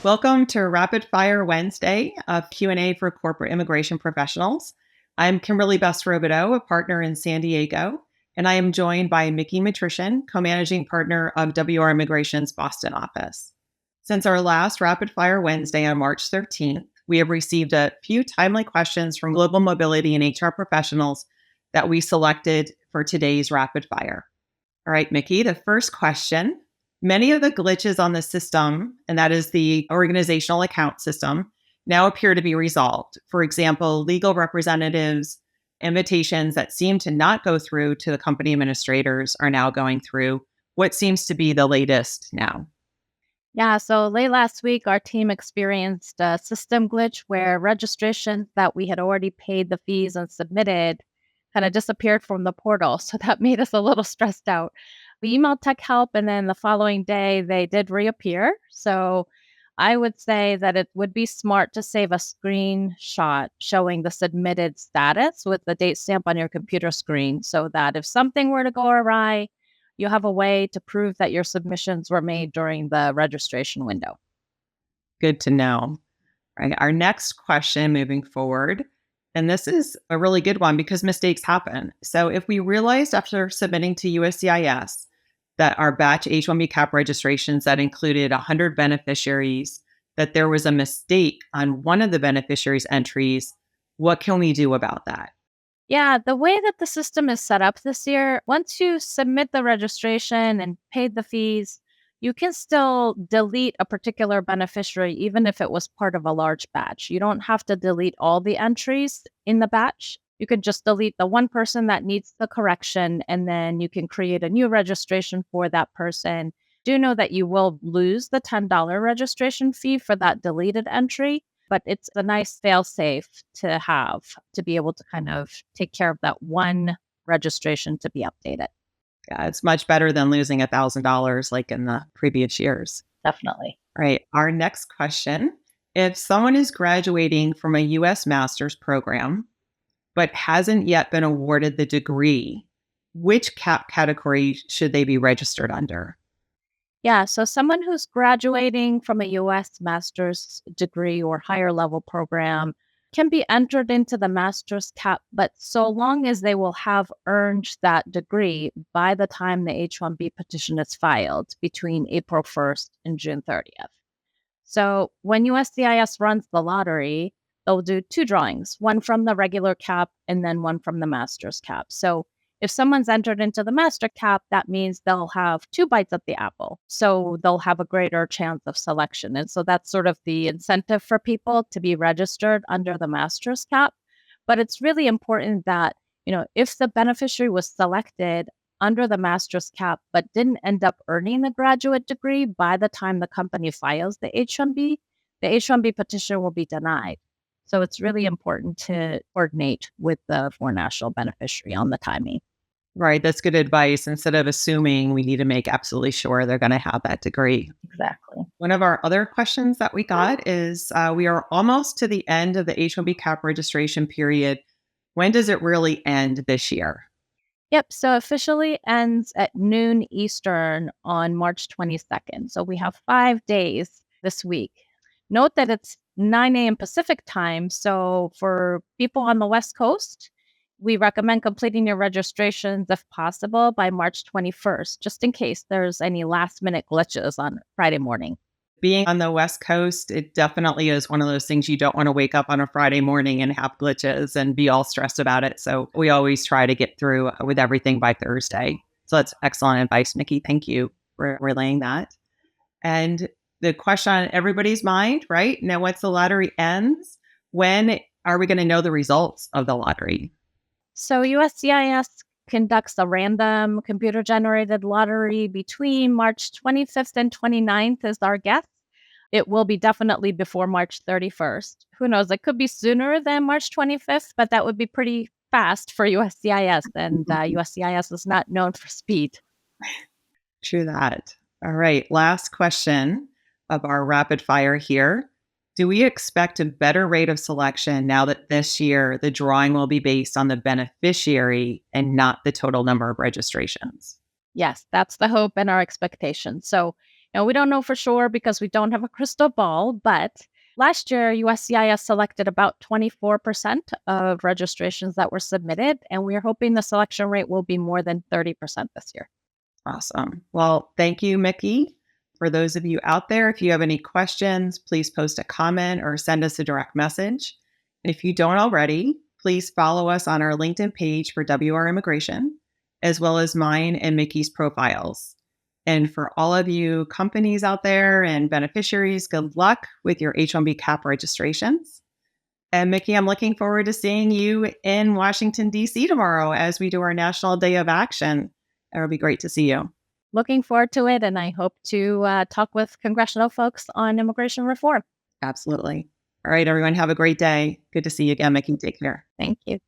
Welcome to Rapid Fire Wednesday, a Q&A for corporate immigration professionals. I'm Kimberley Robidoux, a partner in San Diego, and I am joined by Miki Matrician, co-managing partner of WR Immigration's Boston office. Since our last Rapid Fire Wednesday on March 13th, we have received a few timely questions from global mobility and HR professionals that we selected for today's Rapid Fire. All right, Miki, the first question. Many of the glitches on the system, and that is the organizational account system, now appear to be resolved. For example, legal representatives, invitations that seem to not go through to the company administrators are now going through. What seems to be the latest now? Yeah, so late last week, our team experienced a system glitch where registrations that we had already paid the fees and submitted kind of disappeared from the portal. So that made us a little stressed out. We emailed tech help, and then the following day, they did reappear. So I would say that it would be smart to save a screenshot showing the submitted status with the date stamp on your computer screen so that if something were to go awry, you have a way to prove that your submissions were made during the registration window. Good to know. Right. Our next question moving forward, and this is a really good one because mistakes happen. So if we realized after submitting to USCIS that our batch H-1B cap registrations that included 100 beneficiaries, that there was a mistake on one of the beneficiaries' entries, what can we do about that? Yeah, the way that the system is set up this year, once you submit the registration and paid the fees, you can still delete a particular beneficiary, even if it was part of a large batch. You don't have to delete all the entries in the batch. You can just delete the one person that needs the correction, and then you can create a new registration for that person. Do know that you will lose the $10 registration fee for that deleted entry, but it's a nice fail-safe to have to be able to kind of take care of that one registration to be updated. Yeah, it's much better than losing $1,000 like in the previous years. Definitely. All right. Our next question. If someone is graduating from a U.S. master's program, but hasn't yet been awarded the degree, which cap category should they be registered under? Yeah, so someone who's graduating from a U.S. master's degree or higher level program can be entered into the master's cap, but so long as they will have earned that degree by the time the H-1B petition is filed between April 1st and June 30th. So when USCIS runs the lottery, they'll do two drawings, one from the regular cap and then one from the master's cap. So if someone's entered into the master cap, that means they'll have two bites at the apple. So they'll have a greater chance of selection. And so that's sort of the incentive for people to be registered under the master's cap. But it's really important that, if the beneficiary was selected under the master's cap, but didn't end up earning the graduate degree by the time the company files the H-1B, the H-1B petition will be denied. So it's really important to coordinate with the foreign national beneficiary on the timing. Right. That's good advice. Instead of assuming, we need to make absolutely sure they're going to have that degree. Exactly. One of our other questions that we got is we are almost to the end of the H-1B cap registration period. When does it really end this year? Yep. So officially ends at noon Eastern on March 22nd. So we have 5 days this week. Note that it's 9 a.m. Pacific time. So for people on the West Coast, we recommend completing your registrations if possible by March 21st, just in case there's any last minute glitches on Friday morning. Being on the West Coast, it definitely is one of those things you don't want to wake up on a Friday morning and have glitches and be all stressed about it. So we always try to get through with everything by Thursday. So that's excellent advice, Miki. Thank you for relaying that. And the question on everybody's mind, right? Now, once the lottery ends, when are we going to know the results of the lottery? So USCIS conducts a random computer-generated lottery between March 25th and 29th is our guess. It will be definitely before March 31st. Who knows? It could be sooner than March 25th, but that would be pretty fast for USCIS, and USCIS is not known for speed. True that. All right. Last question of our rapid fire here. Do we expect a better rate of selection now that this year the drawing will be based on the beneficiary and not the total number of registrations? Yes, that's the hope and our expectation. So Now, we don't know for sure because we don't have a crystal ball, but last year, USCIS selected about 24% of registrations that were submitted, and we're hoping the selection rate will be more than 30% this year. Awesome. Well, thank you, Miki. For those of you out there, if you have any questions, please post a comment or send us a direct message. And if you don't already, please follow us on our LinkedIn page for WR Immigration, as well as mine and Miki's profiles. And for all of you companies out there and beneficiaries, good luck with your H-1B CAP registrations. And Miki, I'm looking forward to seeing you in Washington, D.C. tomorrow as we do our National Day of Action. It'll be great to see you. Looking forward to it, and I hope to talk with congressional folks on immigration reform. Absolutely. All right, everyone, have a great day. Good to see you again, Miki. Take care. Thank you.